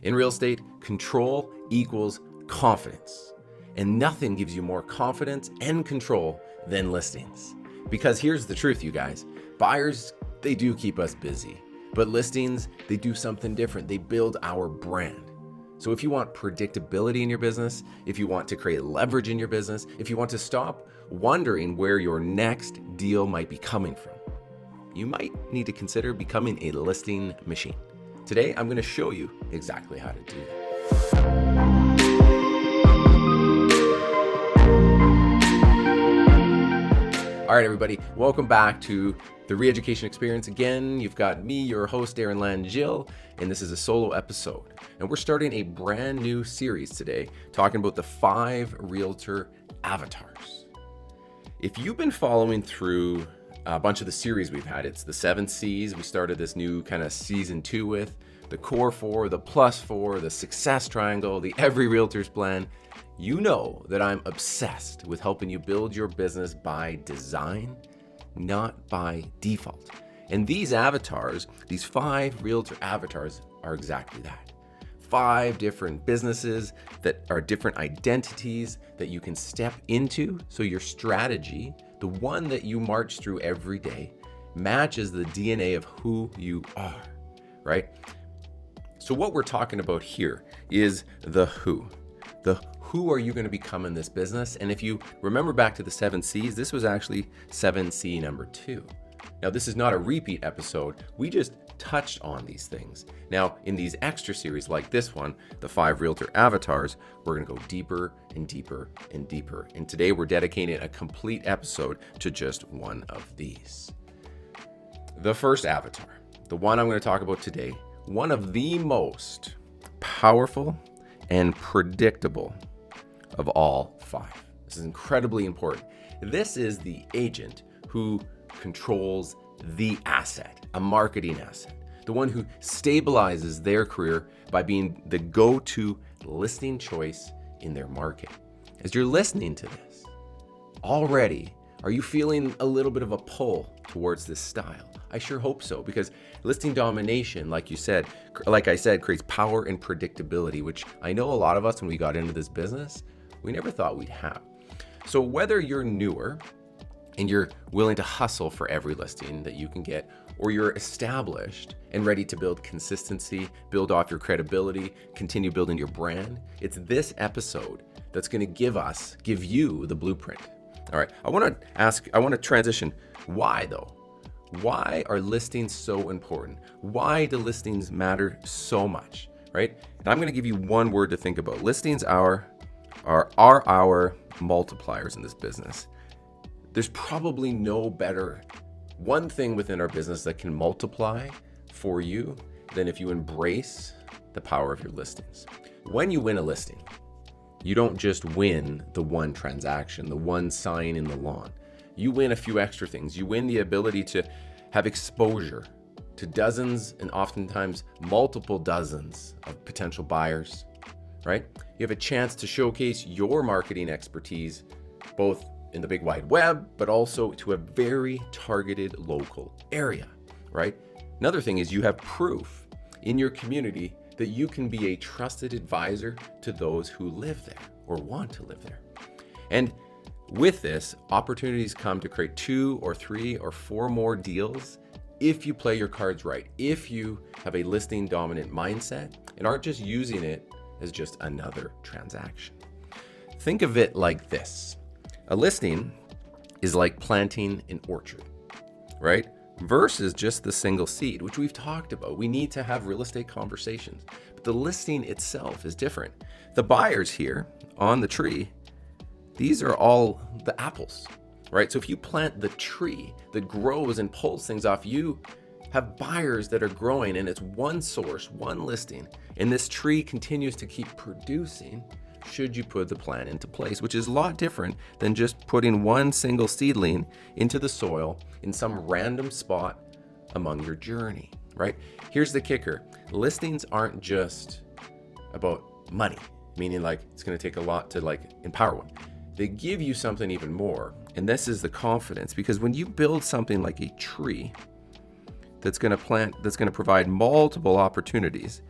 In real estate, control equals confidence. And nothing gives you more confidence and control than listings. Because here's the truth, you guys. Buyers, they do keep us busy. But listings, they do something different. They build our brand. So if you want predictability in your business, if you want to create leverage in your business, if you want to stop wondering where your next deal might be coming from, you might need to consider becoming a listing machine. Today, I'm going to show you exactly how to do that. All right, everybody, welcome back to the Re-Education Experience. Again, you've got me, your host, Darren Langille, and this is a solo episode. And we're starting a brand new series today, talking about the 5 realtor avatars. If you've been following through a bunch of the series we've had, it's the 7 C's. We started this new kind of season 2 with the core 4, the plus 4, the success triangle, the every realtor's plan. You know that I'm obsessed with helping you build your business by design, not by default. And these avatars, these 5 realtor avatars, are exactly that. 5 different businesses that are different identities that you can step into, so your strategy, the one that you march through every day, matches the DNA of who you are, right? So what we're talking about here is the who. The who are you going to become in this business? And if you remember back to the 7 C's, this was actually 7C number 2. Now, this is not a repeat episode. We just touched on these things. Now, in these extra series like this one, the 5 realtor avatars, we're going to go deeper and deeper and deeper. And today we're dedicating a complete episode to just one of these. The first avatar, the one I'm going to talk about today, one of the most powerful and predictable of all 5. This is incredibly important. This is the agent who controls the asset, a marketing asset, the one who stabilizes their career by being the go-to listing choice in their market. As you're listening to this, already, are you feeling a little bit of a pull towards this style? I sure hope so, because listing domination, like I said, creates power and predictability, which I know a lot of us, when we got into this business, we never thought we'd have. So whether you're newer and you're willing to hustle for every listing that you can get, or you're established and ready to build consistency, build off your credibility, continue building your brand, it's this episode that's going to give you the blueprint. All right, I want to transition. Why though? Why are listings so important? Why do listings matter so much, right? And I'm going to give you one word to think about. Listings are our multipliers in this business. There's probably no better one thing within our business that can multiply for you than if you embrace the power of your listings. When you win a listing, you don't just win the one transaction, the one sign in the lawn. You win a few extra things. You win the ability to have exposure to dozens and oftentimes multiple dozens of potential buyers, right? You have a chance to showcase your marketing expertise, both in the big wide web, but also to a very targeted local area, right? Another thing is you have proof in your community that you can be a trusted advisor to those who live there or want to live there. And with this, opportunities come to create 2 or 3 or 4 more deals if you play your cards right, if you have a listing dominant mindset and aren't just using it as just another transaction. Think of it like this. A listing is like planting an orchard, right? Versus just the single seed, which we've talked about. We need to have real estate conversations, but the listing itself is different. The buyers here on the tree, these are all the apples, right? So if you plant the tree that grows and pulls things off, you have buyers that are growing, and it's one source, one listing, and this tree continues to keep producing should you put the plan into place, which is a lot different than just putting one single seedling into the soil in some random spot among your journey, right? Here's the kicker. Listings aren't just about money, meaning like it's going to take a lot to like empower one. They give you something even more, and this is the confidence, because when you build something like a tree that's going to provide multiple opportunities,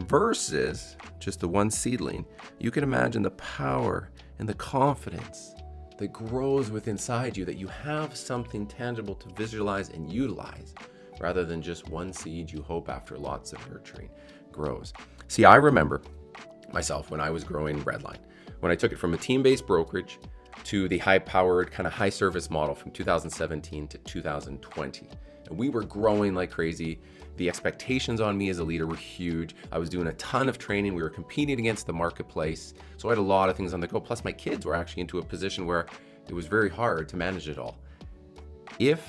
versus just the one seedling, you can imagine the power and the confidence that grows within inside you, that you have something tangible to visualize and utilize, rather than just one seed you hope after lots of nurturing grows. See, I remember myself when I was growing Redline, when I took it from a team-based brokerage to the high-powered kind of high-service model from 2017 to 2020. And we were growing like crazy. The expectations on me as a leader were huge. I was doing a ton of training. We were competing against the marketplace. So I had a lot of things on the go. Plus my kids were actually into a position where it was very hard to manage it all. If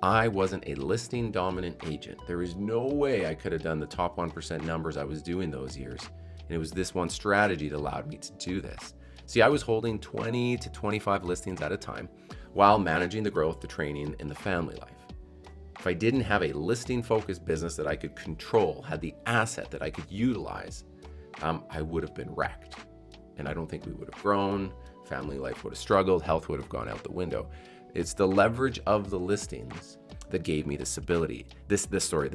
I wasn't a listing dominant agent, there is no way I could have done the top 1% numbers I was doing those years. And it was this one strategy that allowed me to do this. See, I was holding 20 to 25 listings at a time while managing the growth, the training, and the family life. If I didn't have a listing focused business that I could control, had the asset that I could utilize, I would have been wrecked. And I don't think we would have grown. Family life would have struggled. Health would have gone out the window. It's the leverage of the listings that gave me this stability, this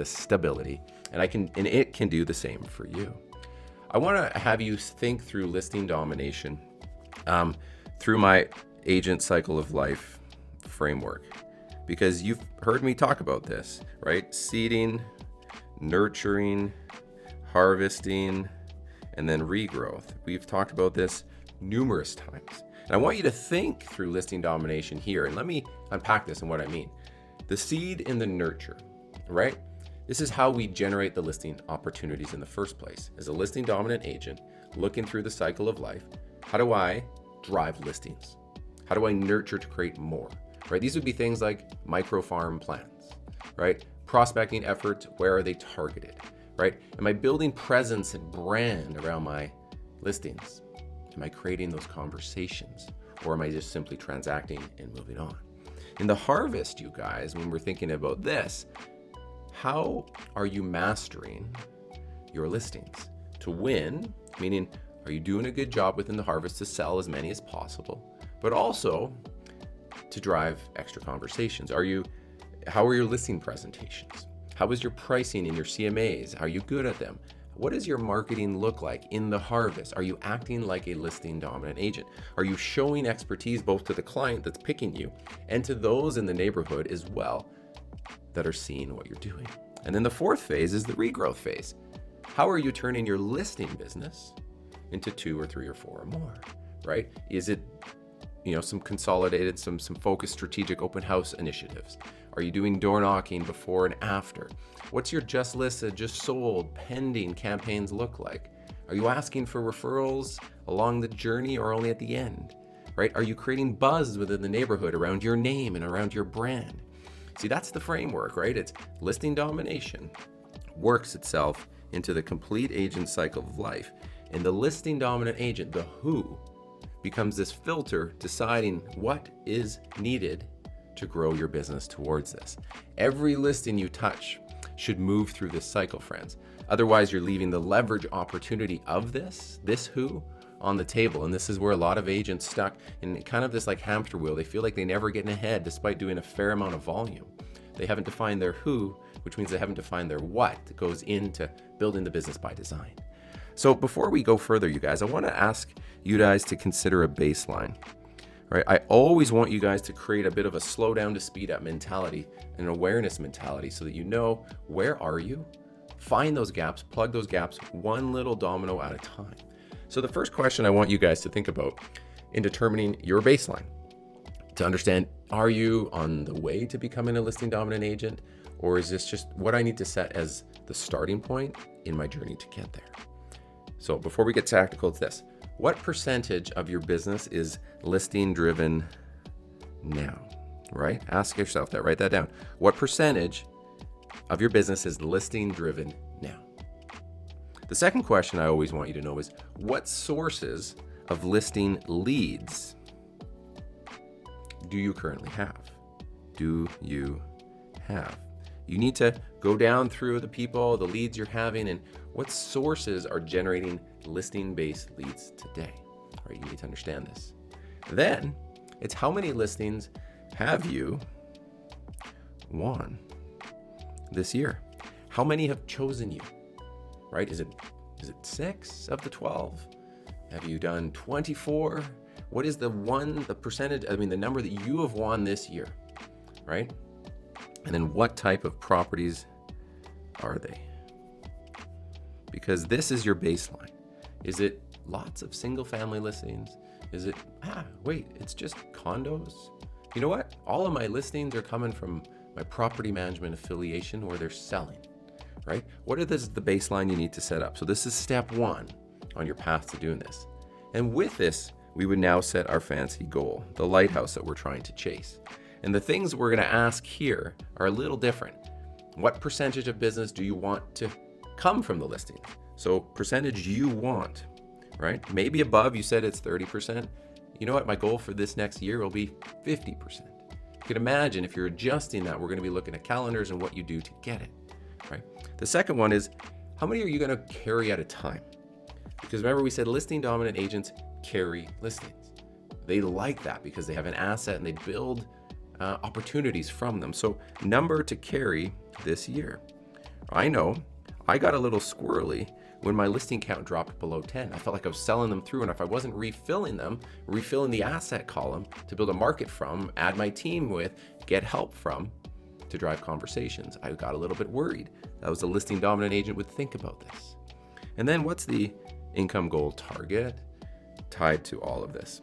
stability, and it can do the same for you. I want to have you think through listing domination through my agent cycle of life framework, because you've heard me talk about this, right? Seeding, nurturing, harvesting, and then regrowth. We've talked about this numerous times. And I want you to think through listing domination here, and let me unpack this and what I mean. The seed and the nurture, right? This is how we generate the listing opportunities in the first place. As a listing dominant agent, looking through the cycle of life, how do I drive listings? How do I nurture to create more, right? These would be things like micro farm plans, right? Prospecting efforts, where are they targeted, right? Am I building presence and brand around my listings? Am I creating those conversations, or am I just simply transacting and moving on? In the harvest, you guys, when we're thinking about this, how are you mastering your listings to win? Meaning, are you doing a good job within the harvest to sell as many as possible, but also to drive extra conversations? How are your listing presentations? How is your pricing in your CMAs? Are you good at them? What does your marketing look like in the harvest? Are you acting like a listing dominant agent? Are you showing expertise both to the client that's picking you and to those in the neighborhood as well that are seeing what you're doing? And then the fourth phase is the regrowth phase. How are you turning your listing business into 2 or 3 or 4 or more, right? Is it, some consolidated, some focused strategic open house initiatives? Are you doing door knocking before and after? What's your just listed, just sold, pending campaigns look like? Are you asking for referrals along the journey or only at the end, right? Are you creating buzz within the neighborhood around your name and around your brand? See, that's the framework, right? It's listing domination works itself into the complete agent cycle of life. And the listing dominant agent, the who, becomes this filter deciding what is needed to grow your business towards this. Every listing you touch should move through this cycle, friends. Otherwise, you're leaving the leverage opportunity of this who, on the table. And this is where a lot of agents stuck in kind of this like hamster wheel. They feel like they never get ahead despite doing a fair amount of volume. They haven't defined their who, which means they haven't defined their what that goes into building the business by design. So before we go further, you guys, I want to ask you guys to consider a baseline. Right? I always want you guys to create a bit of a slow down to speed up mentality, an awareness mentality, so that you know where are you, find those gaps, plug those gaps one little domino at a time. So the first question I want you guys to think about in determining your baseline, to understand, are you on the way to becoming a listing dominant agent, or is this just what I need to set as the starting point in my journey to get there? So before we get tactical, it's this. What percentage of your business is listing driven now, right? Ask yourself that, write that down. What percentage of your business is listing driven now? The second question I always want you to know is, what sources of listing leads do you currently have? You need to go down through the people, the leads you're having, and what sources are generating listing-based leads today, right? You need to understand this. Then it's how many listings have you won this year? How many have chosen you, right? Is it Is it 6 of the 12? Have you done 24? What is the percentage, the number that you have won this year, right? And then what type of properties are they? Because this is your baseline. Is it lots of single family listings? Is it, it's just condos? You know what? All of my listings are coming from my property management affiliation where they're selling, right? What are the baseline you need to set up? So this is step 1 on your path to doing this. And with this, we would now set our fancy goal, the lighthouse that we're trying to chase. And the things we're going to ask here are a little different. What percentage of business do you want to come from the listings? So percentage you want, right? Maybe above, you said it's 30%. You know what? My goal for this next year will be 50%. You can imagine if you're adjusting that, we're going to be looking at calendars and what you do to get it, right? The second one is, how many are you going to carry at a time? Because remember, we said listing dominant agents carry listings. They like that because they have an asset and they build opportunities from them. So number to carry this year. I know I got a little squirrely when my listing count dropped below 10. I felt like I was selling them through, and if I wasn't refilling the asset column to build a market from, add my team with, get help from, to drive conversations, I got a little bit worried. That was a listing dominant agent would think about this. And then what's the income goal target tied to all of this,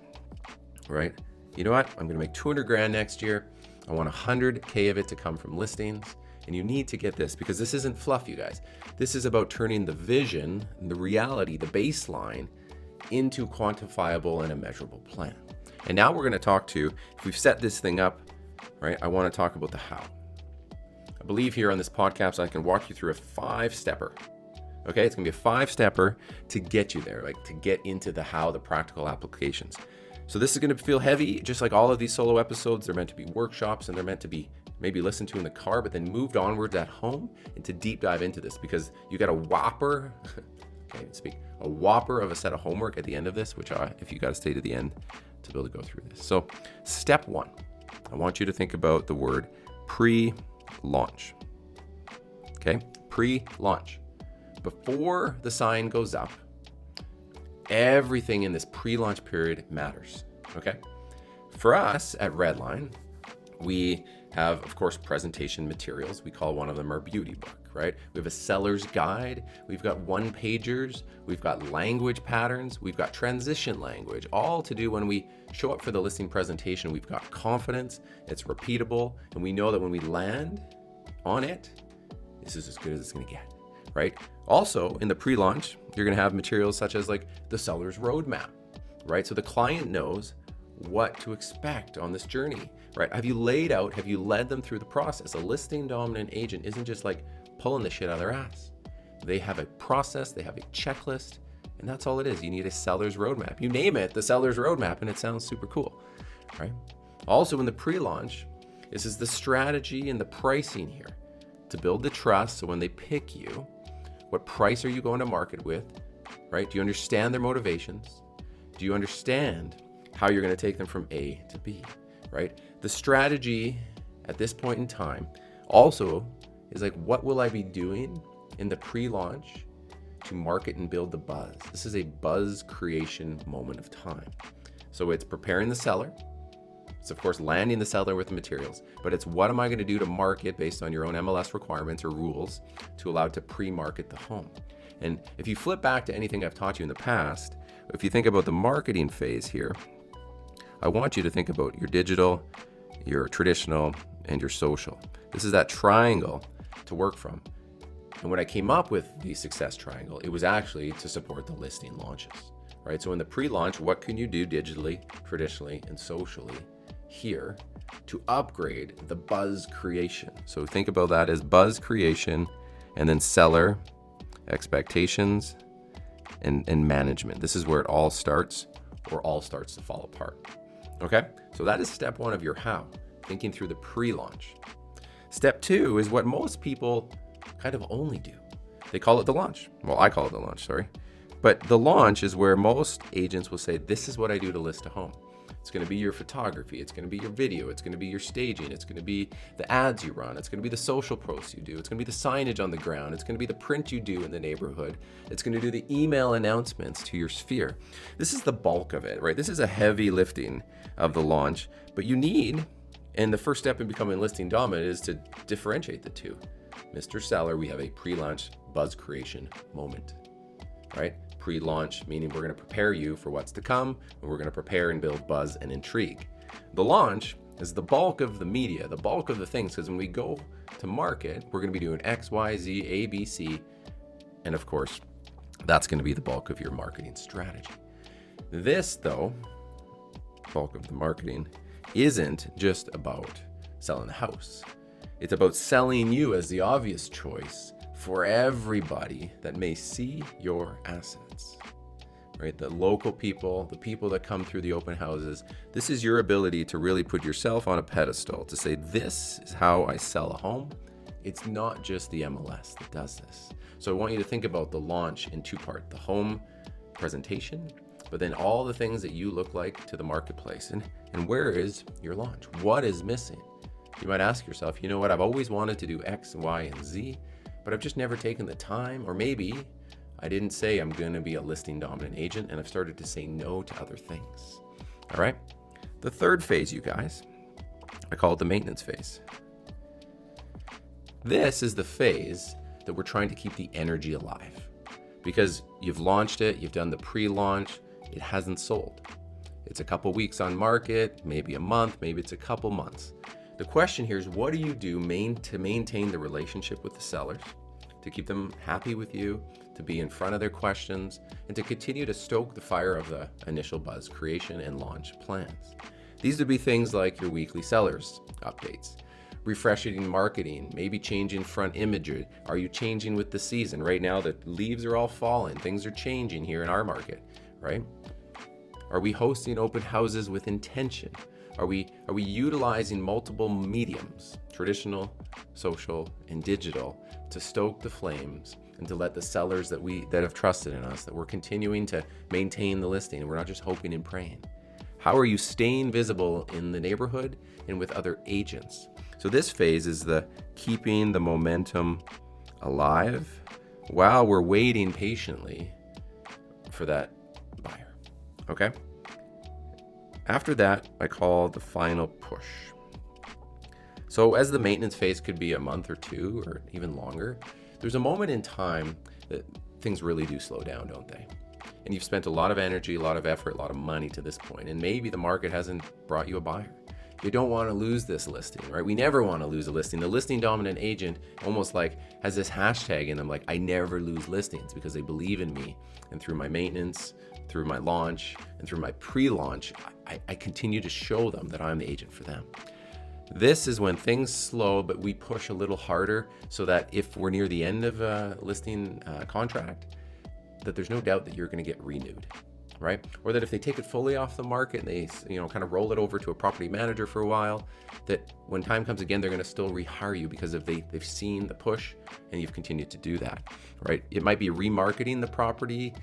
right? You know what? I'm going to make 200 grand next year. I want 100K of it to come from listings. And you need to get this, because this isn't fluff, you guys. This is about turning the vision, the reality, the baseline into quantifiable and a measurable plan. And now we're going to talk to, if we've set this thing up, right, I want to talk about the how. I believe here on this podcast, I can walk you through a 5-stepper. Okay, it's going to be a 5-stepper to get you there, like to get into the how, the practical applications. So this is going to feel heavy, just like all of these solo episodes. They're meant to be workshops, and they're meant to be maybe listened to in the car, but then moved onwards at home and to deep dive into this, because you got a whopper, a whopper of a set of homework at the end of this, which if you got to stay to the end to be able to go through this. So step 1, I want you to think about the word pre-launch. Okay, pre-launch. Before the sign goes up, everything in this pre-launch period matters, okay? For us at Redline, we have, of course, presentation materials. We call one of them our beauty book, right? We have a seller's guide. We've got one-pagers. We've got language patterns. We've got transition language, all to do when we show up for the listing presentation. We've got confidence, it's repeatable, and we know that when we land on it, this is as good as it's gonna get, right? Also, in the pre-launch, you're gonna have materials such as like the seller's roadmap, right? So the client knows what to expect on this journey, right? Have you led them through the process? A listing dominant agent isn't just like pulling the shit out of their ass. They have a process, they have a checklist, and that's all it is. You need a seller's roadmap. You name it, the seller's roadmap, and it sounds super cool, right? Also in the pre-launch, this is the strategy and the pricing here to build the trust. So when they pick you, what price are you going to market with, right? Do you understand their motivations? Do you understand how you're going to take them from A to B, right? The strategy at this point in time also is like, what will I be doing in the pre-launch to market and build the buzz? This is a buzz creation moment of time. So it's preparing the seller. It's of course landing the seller with the materials, but it's what am I going to do to market based on your own MLS requirements or rules to allow it to pre-market the home. And if you flip back to anything I've taught you in the past, if you think about the marketing phase here, I want you to think about your digital, your traditional, and your social. This is that triangle to work from. And when I came up with the success triangle, it was actually to support the listing launches, right? So in the pre-launch, what can you do digitally, traditionally, and socially here to upgrade the buzz creation? So think about that as buzz creation, and then seller expectations and management. This is where it all starts, or all starts to fall apart. Okay, so that is step 1 of your how, thinking through the pre-launch. Step 2 is what most people kind of only do. They call it the launch. Well, I call it the launch, sorry. But the launch is where most agents will say, this is what I do to list a home. It's going to be your photography. It's going to be your video. It's going to be your staging. It's going to be the ads you run. It's going to be the social posts you do. It's going to be the signage on the ground. It's going to be the print you do in the neighborhood. It's going to do the email announcements to your sphere. This is the bulk of it, right? This is a heavy lifting of the launch, but you need, and the first step in becoming listing dominant is to differentiate the two. Mr. Seller, we have a pre-launch buzz creation moment, right? Pre-launch, meaning we're going to prepare you for what's to come, and we're going to prepare and build buzz and intrigue. The launch is the bulk of the media, the bulk of the things, because when we go to market, we're going to be doing X, Y, Z, A, B, C, and of course, that's going to be the bulk of your marketing strategy. This, though, bulk of the marketing, isn't just about selling the house. It's about selling you as the obvious choice for everybody that may see your assets, right? The local people, the people that come through the open houses. This is your ability to really put yourself on a pedestal to say, this is how I sell a home. It's not just the MLS that does this. So I want you to think about the launch in two parts, the home presentation, but then all the things that you look like to the marketplace. And where is your launch? What is missing? You might ask yourself, you know what? I've always wanted to do X, Y, and Z, but I've just never taken the time, or maybe I didn't say I'm going to be a listing dominant agent and I've started to say no to other things. All right. The third phase, you guys, I call it the maintenance phase. This is the phase that we're trying to keep the energy alive because you've launched it, you've done the pre-launch, it hasn't sold. It's a couple weeks on market, maybe a month, maybe it's a couple months. The question here is, what do you do to maintain the relationship with the sellers, to keep them happy with you, to be in front of their questions, and to continue to stoke the fire of the initial buzz creation and launch plans? These would be things like your weekly sellers updates, refreshing marketing, maybe changing front imagery. Are you changing with the season? Right now, the leaves are all falling. Things are changing here in our market, right? Are we hosting open houses with intention? Are we utilizing multiple mediums, traditional, social, and digital, to stoke the flames and to let the sellers that have trusted in us, that we're continuing to maintain the listing, and we're not just hoping and praying? How are you staying visible in the neighborhood and with other agents? So this phase is the keeping the momentum alive while we're waiting patiently for that buyer, okay? After that, I call the final push. So as the maintenance phase could be a month or two or even longer, there's a moment in time that things really do slow down, don't they? And you've spent a lot of energy, a lot of effort, a lot of money to this point, and maybe the market hasn't brought you a buyer. You don't want to lose this listing, right? We never want to lose a listing. The listing dominant agent almost like has this hashtag in them, like, I never lose listings, because they believe in me. And through my maintenance, through my launch, and through my pre-launch, I continue to show them that I'm the agent for them. This is when things slow, but we push a little harder so that if we're near the end of a listing contract, that there's no doubt that you're going to get renewed, right? Or that if they take it fully off the market and they, kind of roll it over to a property manager for a while, that when time comes again, they're going to still rehire you because they've seen the push and you've continued to do that, right? It might be remarketing the property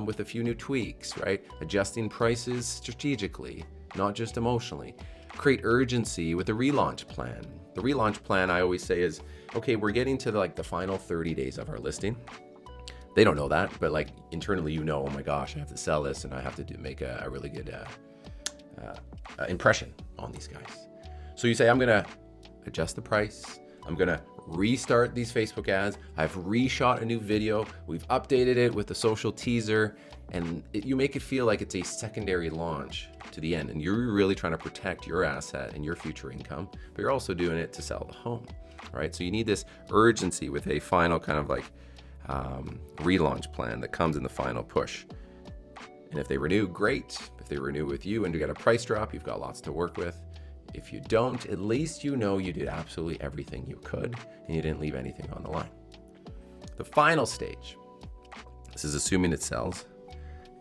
with a few new tweaks, right? Adjusting prices strategically, not just emotionally. Create urgency with a relaunch plan. The relaunch plan, I always say, is, okay, we're getting to the final 30 days of our listing. They don't know that, but internally, oh my gosh, I have to sell this and I have to make a really good impression on these guys. So you say, I'm gonna adjust the price. I'm gonna restart these Facebook ads. I've reshot a new video. We've updated it with the social teaser, and you make it feel like it's a secondary launch to the end. And you're really trying to protect your asset and your future income, but you're also doing it to sell the home, right? So you need this urgency with a final kind of relaunch plan that comes in the final push. And if they renew, great. If they renew with you and you get a price drop, you've got lots to work with. If you don't, at least you did absolutely everything you could and you didn't leave anything on the line. The final stage, this is assuming it sells,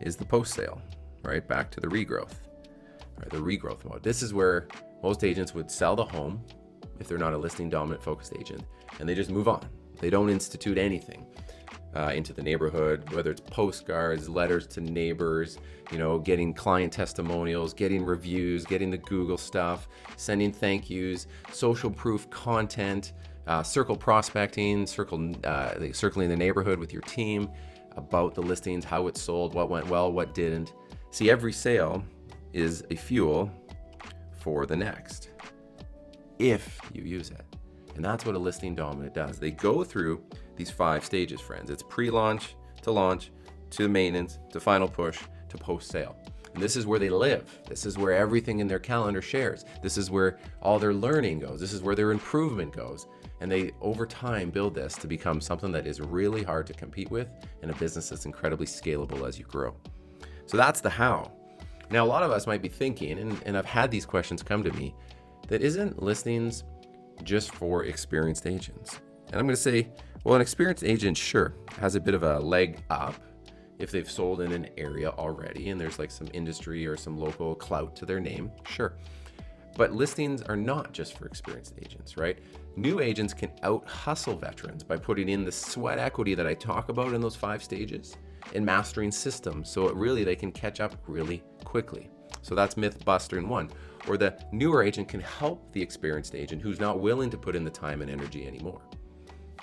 is the post-sale, right? Back to the regrowth, right? The regrowth mode. This is where most agents would sell the home if they're not a listing dominant focused agent, and they just move on. They don't institute anything. into the neighborhood, whether it's postcards, letters to neighbors, getting client testimonials, getting reviews, getting the Google stuff, sending thank yous, social proof content, circle prospecting, circling the neighborhood with your team about the listings, how it sold, what went well, what didn't. See, every sale is a fuel for the next, if you use it. And that's what a listing dominant does. They go through these 5 stages, friends. It's pre-launch, to launch, to maintenance, to final push, to post-sale. And this is where they live. This is where everything in their calendar shares. This is where all their learning goes. This is where their improvement goes. And they, over time, build this to become something that is really hard to compete with and a business that's incredibly scalable as you grow. So that's the how. Now, a lot of us might be thinking, and I've had these questions come to me, that isn't listings just for experienced agents? And I'm going to say, well, an experienced agent, sure, has a bit of a leg up if they've sold in an area already and there's like some industry or some local clout to their name, sure. But listings are not just for experienced agents, right? New agents can out-hustle veterans by putting in the sweat equity that I talk about in those 5 stages and mastering systems so they can catch up really quickly. So that's myth busting 1. Or the newer agent can help the experienced agent who's not willing to put in the time and energy anymore.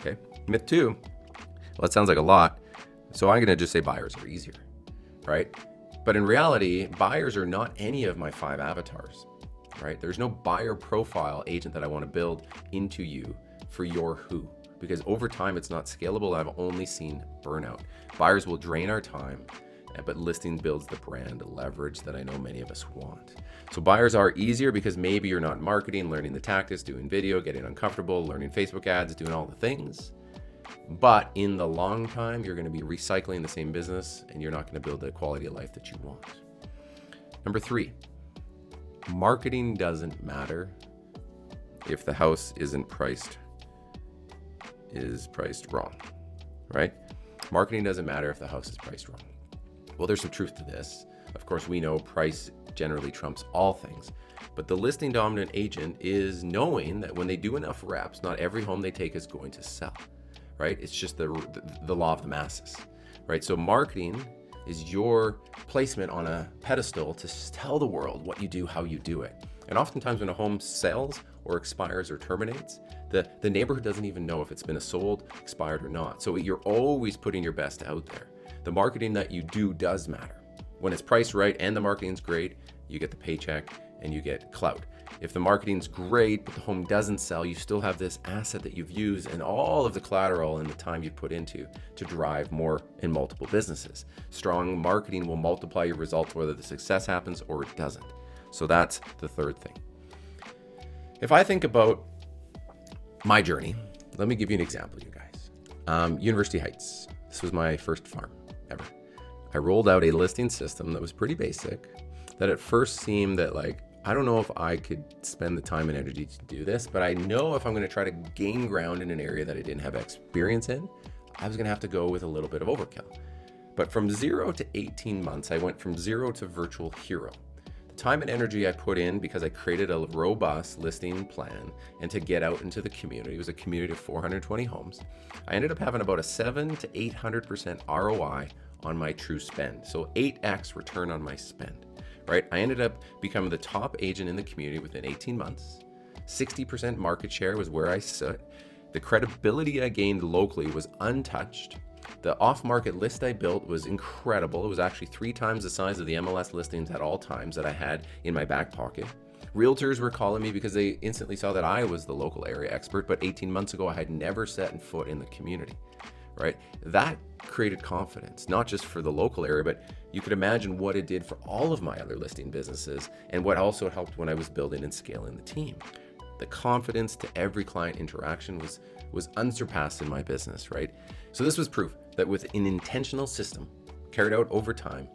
Okay. Myth 2, well, it sounds like a lot. So I'm going to just say buyers are easier, right? But in reality, buyers are not any of my 5 avatars, right? There's no buyer profile agent that I want to build into you for your who, because over time it's not scalable. I've only seen burnout. Buyers will drain our time, but listing builds the brand leverage that I know many of us want. So buyers are easier because maybe you're not marketing, learning the tactics, doing video, getting uncomfortable, learning Facebook ads, doing all the things. But in the long time, you're going to be recycling the same business and you're not going to build the quality of life that you want. Number 3, marketing doesn't matter if the house is priced wrong, right? Marketing doesn't matter if the house is priced wrong. Well, there's some truth to this. Of course, we know price generally trumps all things, but the listing dominant agent is knowing that when they do enough reps, not every home they take is going to sell, right? It's just the law of the masses, right? So marketing is your placement on a pedestal to tell the world what you do, how you do it. And oftentimes when a home sells or expires or terminates, the neighborhood doesn't even know if it's been sold, expired or not. So you're always putting your best out there. The marketing that you do does matter. When it's priced right and the marketing's great, you get the paycheck and you get clout. If the marketing's great, but the home doesn't sell, you still have this asset that you've used and all of the collateral and the time you've put into to drive more in multiple businesses. Strong marketing will multiply your results whether the success happens or it doesn't. So that's the 3rd thing. If I think about my journey, let me give you an example, you guys. University Heights. This was my first farm ever. I rolled out a listing system that was pretty basic, that at first seemed that I don't know if I could spend the time and energy to do this, but I know if I'm going to try to gain ground in an area that I didn't have experience in, I was going to have to go with a little bit of overkill. But from 0 to 18 months, I went from 0 to virtual hero. The time and energy I put in because I created a robust listing plan and to get out into the community, it was a community of 420 homes. I ended up having about a 700 to 800% ROI on my true spend. So 8x return on my spend, right? I ended up becoming the top agent in the community within 18 months. 60% market share was where I stood. The credibility I gained locally was untouched. The off-market list I built was incredible. It was actually 3 times the size of the MLS listings at all times that I had in my back pocket. Realtors were calling me because they instantly saw that I was the local area expert, but 18 months ago, I had never set foot in the community, right? That created confidence, not just for the local area, but you could imagine what it did for all of my other listing businesses and what also helped when I was building and scaling the team. The confidence to every client interaction was unsurpassed in my business, right? So this was proof that with an intentional system carried out over time,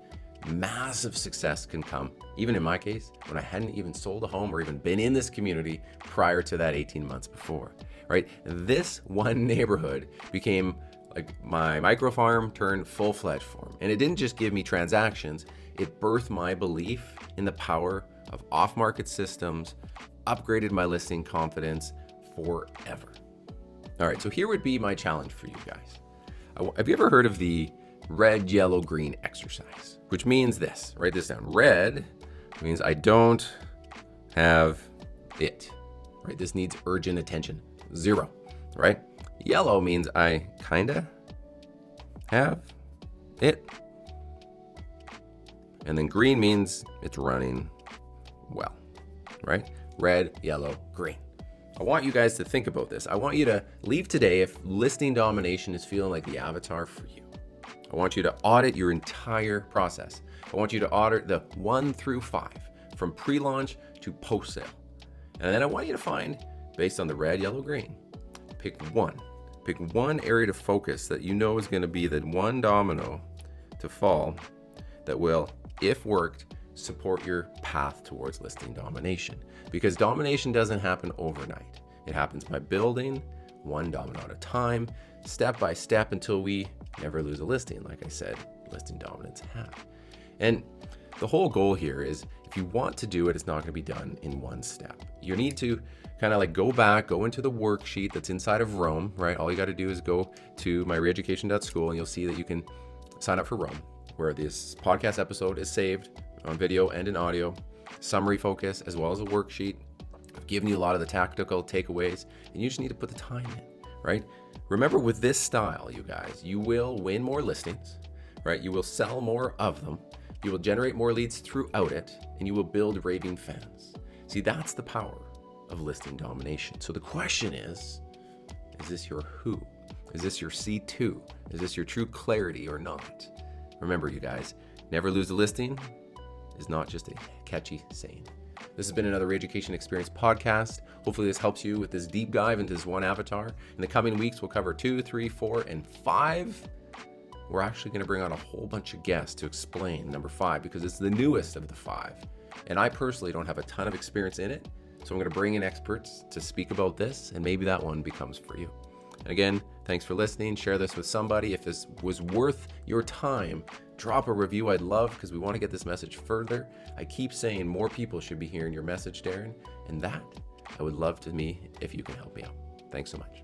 massive success can come, even in my case, when I hadn't even sold a home or even been in this community prior to that 18 months before, right? This one neighborhood became like my micro farm turned full-fledged farm. And it didn't just give me transactions, it birthed my belief in the power of off-market systems, upgraded my listing confidence forever. All right, so here would be my challenge for you guys. Have you ever heard of the red, yellow, green exercise? Which means this. Write this down. Red means I don't have it. Right? This needs urgent attention. 0. Right? Yellow means I kinda have it. And then green means it's running well. Right? Red, yellow, green. I want you guys to think about this. I want you to leave today if listing domination is feeling like the avatar for you. I want you to audit your entire process. I want you to audit the 1 through 5, from pre-launch to post-sale. And then I want you to find, based on the red, yellow, green, pick one area to focus that you know is going to be the one domino to fall that will, if worked, support your path towards listing domination. Because domination doesn't happen overnight. It happens by building one domino at a time, step by step, until we never lose a listing. Like I said, listing dominance half. And the whole goal here is, if you want to do it, it's not going to be done in one step. You need to kind of like go into the worksheet that's inside of Roam, right? All you got to do is go to myreeducation.school and you'll see that you can sign up for Roam, where this podcast episode is saved on video and in audio, summary focus, as well as a worksheet. I've given you a lot of the tactical takeaways, and you just need to put the time in, right? Remember, with this style, you guys, you will win more listings, right? You will sell more of them. You will generate more leads throughout it, and you will build raving fans. See, that's the power of listing domination. So the question is this your who? Is this your C2? Is this your true clarity or not? Remember, you guys, never lose a listing is not just a catchy saying. This has been another Reeducation Experience podcast. Hopefully this helps you with this deep dive into this one avatar. In the coming weeks, we'll cover 2, 3, 4, and 5. We're actually going to bring on a whole bunch of guests to explain number 5, because it's the newest of the 5. And I personally don't have a ton of experience in it. So I'm going to bring in experts to speak about this, and maybe that one becomes for you. And again, thanks for listening. Share this with somebody. If this was worth your time, drop a review. I'd love, because we want to get this message further. I keep saying more people should be hearing your message, Darren, and that I would love to me if you can help me out. Thanks so much.